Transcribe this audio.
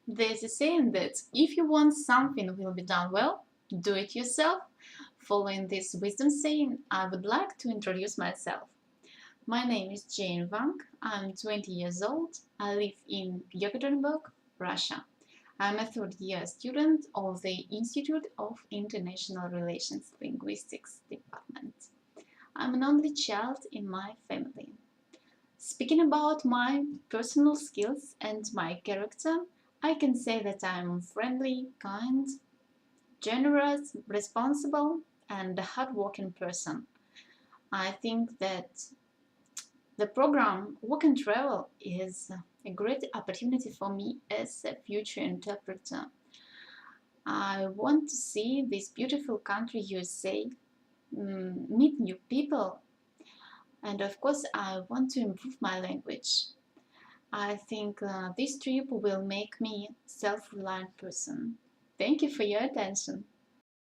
There's a saying that if you want something will be done well, do it yourself. Following this wisdom saying, I would like to introduce myself. My name is Jane Wang. I'm 20 years old. I live in Yekaterinburg, Russia. I'm a third year student of the Institute of International Relations Linguistics department. I'm an only child in my family. Speaking about my personal skills and my character, I can say that I'm friendly, kind, generous, responsible, and a hardworking person. I think that the program Work and Travel is a great opportunity for me as a future interpreter. I want to see this beautiful country, USA, meet new people, and of course, I want to improve my language. I think this trip will make me a self-reliant person. Thank you for your attention.